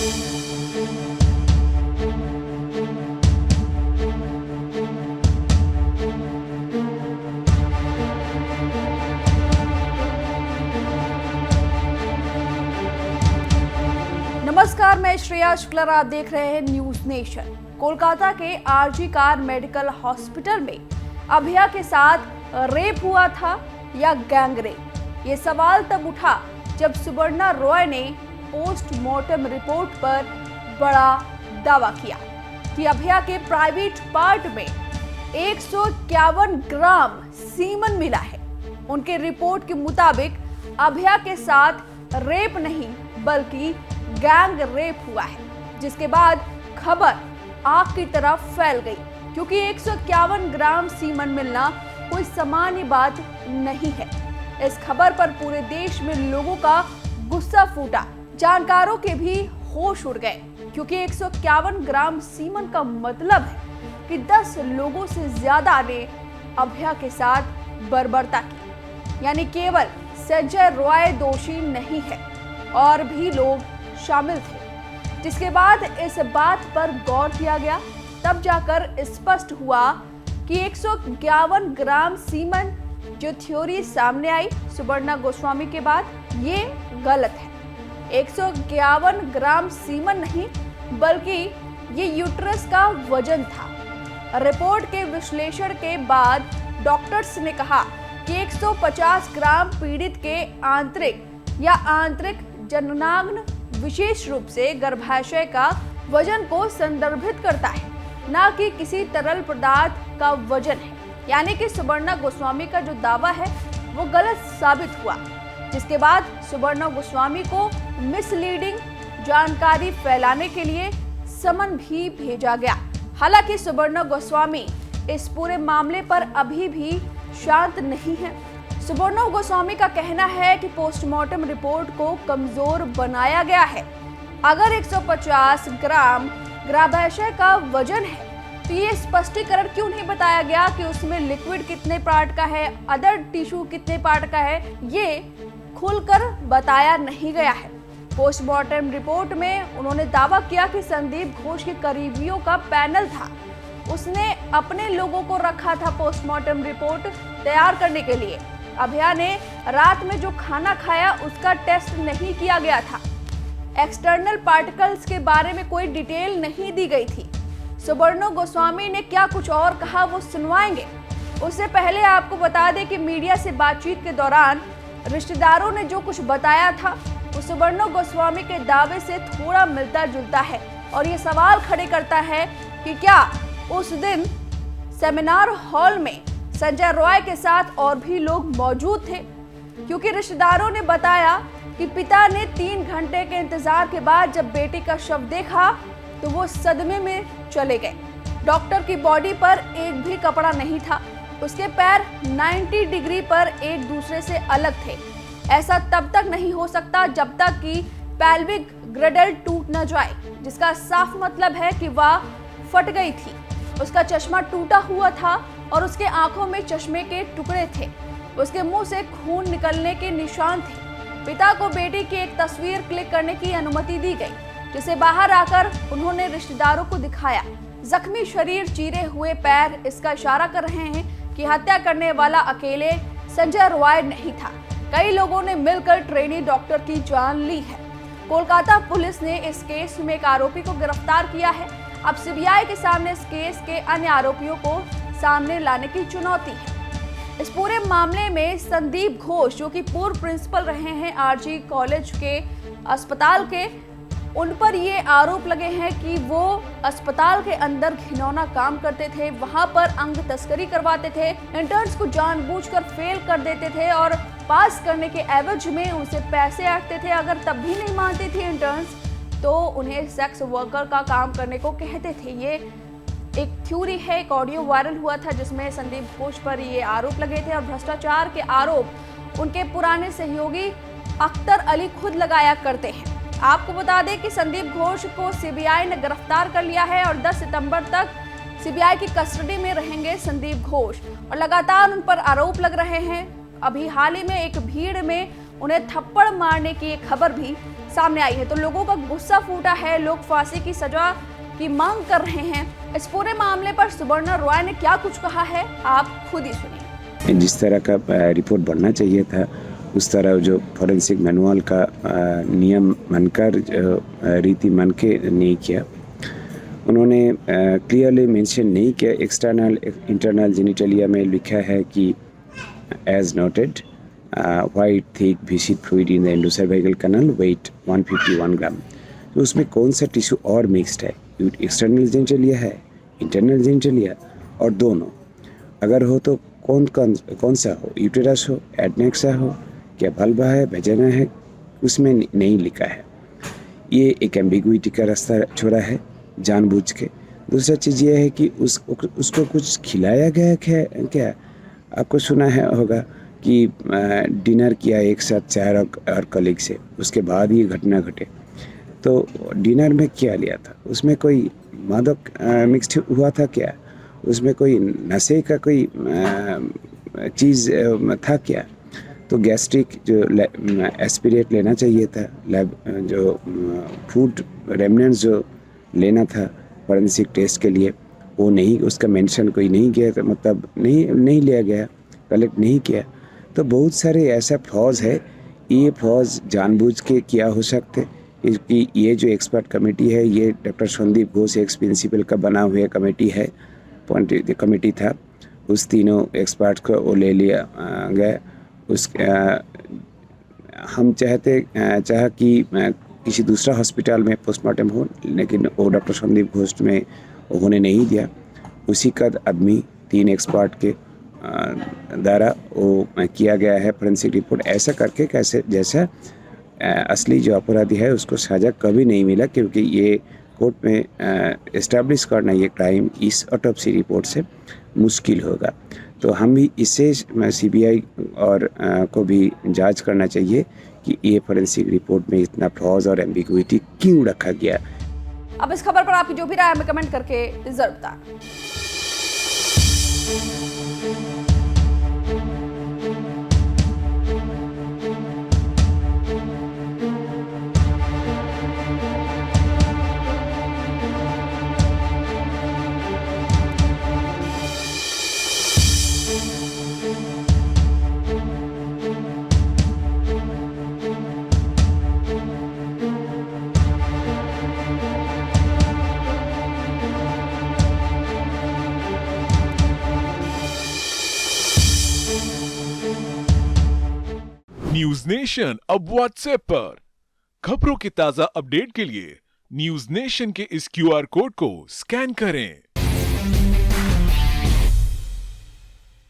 नमस्कार, मैं श्रेया शुक्ला, आप देख रहे हैं न्यूज नेशन। कोलकाता के आरजी कार मेडिकल हॉस्पिटल में अभया के साथ रेप हुआ था या गैंग रेप, ये सवाल तब उठा जब सुपर्णा रॉय ने पोस्टमार्टम रिपोर्ट पर बड़ा दावा किया कि अभया के प्राइवेट पार्ट में 151 ग्राम सीमन मिला है। उनके रिपोर्ट के मुताबिक अभया के साथ रेप नहीं बल्कि गैंग रेप हुआ है, जिसके बाद खबर आग की तरफ फैल गई, क्योंकि 151 ग्राम सीमन मिलना कोई सामान्य बात नहीं है। इस खबर पर पूरे देश में लोगों का गुस्सा फूटा, जानकारों के भी होश उड़ गए, क्योंकि 151 ग्राम सीमन का मतलब है कि 10 लोगों से ज्यादा ने अभया के साथ बर्बरता की। यानी केवल संजय रॉय दोषी नहीं है, और भी लोग शामिल थे। जिसके बाद इस बात पर गौर किया गया, तब जाकर स्पष्ट हुआ कि 151 ग्राम सीमन जो थ्योरी सामने आई सुपर्णा गोस्वामी के बाद, ये गलत है। 151 ग्राम सीमन नहीं बल्कि ये यूट्रस का वजन था। रिपोर्ट के विश्लेषण के बाद डॉक्टर्स ने कहा कि 150 ग्राम पीड़ित के आंतरिक या आंतरिक जननांग विशेष रूप से गर्भाशय का वजन को संदर्भित करता है, न कि किसी तरल पदार्थ का वजन है। यानी कि सुपर्णा गोस्वामी का जो दावा है वो गलत साबित हुआ, जिसके बाद सुपर्णा गोस्वामी को मिसलीडिंग जानकारी फैलाने के लिए समन भी भेजा गया। हालांकि सुपर्णा गोस्वामी इस पूरे मामले पर अभी भी शांत नहीं है। सुपर्णा गोस्वामी का कहना है कि पोस्टमार्टम रिपोर्ट को कमजोर बनाया गया है। अगर 150 ग्राम गर्भाशय का वजन है तो ये स्पष्टीकरण क्यों नहीं बताया गया कि उसमें लिक्विड कितने पार्ट का है, अदर टिश्यू कितने पार्ट का है, ये खुलकर बताया नहीं गया है। पोस्टमार्टम रिपोर्ट में उन्होंने दावा किया कि संदीप घोष के करीबियों का पैनल था, उसने अपने लोगों को रखा था पोस्टमार्टम रिपोर्ट तैयार करने के लिए। अभया ने रात में जो खाना खाया उसका टेस्ट नहीं किया गया था। एक्सटर्नल पार्टिकल्स के बारे में कोई डिटेल नहीं दी गई थी। सुपर्णा गोस्वामी ने क्या कुछ और कहा वो सुनवाएंगे। उससे पहले आपको बता दें कि मीडिया से बातचीत के दौरान रिश्तेदारों ने जो कुछ बताया था वो सुपर्णा गोस्वामी के दावे से थोड़ा मिलता जुलता है, और ये सवाल खड़े करता है कि क्या उस दिन सेमिनार हॉल में संजय रॉय के साथ और भी लोग मौजूद थे, क्योंकि रिश्तेदारों ने बताया कि पिता ने 3 घंटे के इंतजार के बाद जब बेटी का शव देखा तो वो सदमे में चले गए। डॉक्टर की बॉडी पर एक भी कपड़ा नहीं था, उसके पैर 90 डिग्री पर एक दूसरे से अलग थे। ऐसा तब तक नहीं हो सकता जब तक कि पेल्विक ग्रडल टूट न जाए, जिसका साफ मतलब है कि वह फट गई थी। उसका चश्मा टूटा हुआ था और उसके आंखों में चश्मे के टुकड़े थे। उसके मुंह से खून निकलने के निशान थे। पिता को बेटी की एक तस्वीर क्लिक करने की अनुमति दी गई, जिसे बाहर आकर उन्होंने रिश्तेदारों को दिखाया। जख्मी शरीर, चीरे हुए पैर इसका इशारा कर रहे हैं कि हत्या करने वाला अकेले संजय रॉय नहीं था, कई लोगों ने मिलकर ट्रेनी डॉक्टर की जान ली है। कोलकाता पुलिस ने इस केस में एक आरोपी को गिरफ्तार किया है। अब सीबीआई के सामने इस केस के अन्य आरोपियों को सामने लाने की चुनौती है। इस पूरे मामले में संदीप घोष, जो कि पूर्व प्रिंसिपल रहे हैं आरजी कॉलेज के अस्पताल के, उन पर ये आरोप लगे हैं कि वो अस्पताल के अंदर घिनौना काम करते थे, वहां पर अंग तस्करी करवाते थे, इंटर्न्स को जानबूझकर फेल कर देते थे और पास करने के एवज में उनसे पैसे ऐंठते थे। अगर तब भी नहीं मानती थी इंटर्न्स तो उन्हें सेक्स वर्कर का काम करने को कहते थे। ये एक थ्योरी है, एक ऑडियो वायरल हुआ था जिसमें संदीप घोष पर ये आरोप लगे थे, और भ्रष्टाचार के आरोप उनके पुराने सहयोगी अख्तर अली खुद लगाया करते हैं। आपको बता दें कि संदीप घोष को सीबीआई ने गिरफ्तार कर लिया है और 10 सितंबर तक सीबीआई की कस्टडी में रहेंगे संदीप घोष, और लगातार उन पर आरोप लग रहे हैं। अभी हाल ही में एक भीड़ में उन्हें थप्पड़ मारने की एक खबर भी सामने आई है। तो लोगों का गुस्सा फूटा है, लोग फांसी की सजा की मांग कर रहे हैं। इस पूरे मामले पर सुपर्णा रॉय ने क्या कुछ कहा है, आप खुद ही सुनिए। जिस तरह का रिपोर्ट बनना चाहिए था, उस तरह जो फॉरेंसिक मैनुअल का नियम मानकर, रीति मान के नहीं किया। उन्होंने क्लियरली मेंशन नहीं किया। एक्सटर्नल इंटरनल जेनिटलिया में लिखा है कि as noted white thick viscid fluid in the endocervical canal, weight 151 gram. तो उसमें कौन सा टिश्यू और मिक्स्ड है? एक्सटर्नल जेनिटलिया है, इंटरनल जेनिटलिया, और दोनों अगर हो तो कौन सा हो? यूटेरस हो, एडनेक्सा हो, क्या वल्वा है, वेजाना है? उसमें नहीं लिखा है। ये एक एम्बिगुइटी का रास्ता छोड़ा है जानबूझ के। दूसरा चीज़ ये है कि उसको कुछ खिलाया गया क्या? आपको सुना है होगा कि डिनर किया एक साथ 4 और कलीग से, उसके बाद ये घटना घटे। तो डिनर में क्या लिया था? उसमें कोई मादक मिक्स हुआ था क्या? उसमें कोई नशे का कोई चीज़ था क्या? तो गैस्ट्रिक जो एस्पिरेट लेना चाहिए था, जो फूड रेमनेंट्स जो लेना था फॉरेंसिक टेस्ट के लिए, वो नहीं, उसका मेंशन कोई नहीं किया, तो मतलब नहीं लिया गया, कलेक्ट नहीं किया। तो बहुत सारे ऐसा फ्लॉज है। ये फ्लॉज जानबूझ के किया हो सकते, क्योंकि ये जो एक्सपर्ट कमेटी है, ये doctor Sandeep Ghosh ex principal का बना हुआ कमेटी है, कमेटी था। उस तीनों एक्सपर्ट को वो ले लिया गया। हम चाह कि किसी दूसरा हॉस्पिटल में पोस्टमार्टम हो, लेकिन वो डॉक्टर संदीप घोष में उन्होंने नहीं दिया। उसी का आदमी 3 एक्सपर्ट के द्वारा वो किया गया है फॉरेंसिक रिपोर्ट। ऐसा करके कैसे जैसा असली जो अपराधी है उसको सजा कभी नहीं मिला, क्योंकि ये कोर्ट में एस्टैब्लिश करना ये क्राइम इस ऑटोप्सी रिपोर्ट से मुश्किल होगा। तो हम भी इससे सीबीआई और को भी जांच करना चाहिए कि ये फॉरेंसिक रिपोर्ट में इतना फ्लॉज और एम्बिगुइटी क्यों रखा गया। अब इस खबर पर आपकी जो भी राय हमें कमेंट करके जरूर बताएं। न्यूज नेशन अब व्हाट्सएप पर खबरों के ताजा अपडेट के लिए न्यूज नेशन के इस QR कोड को स्कैन करें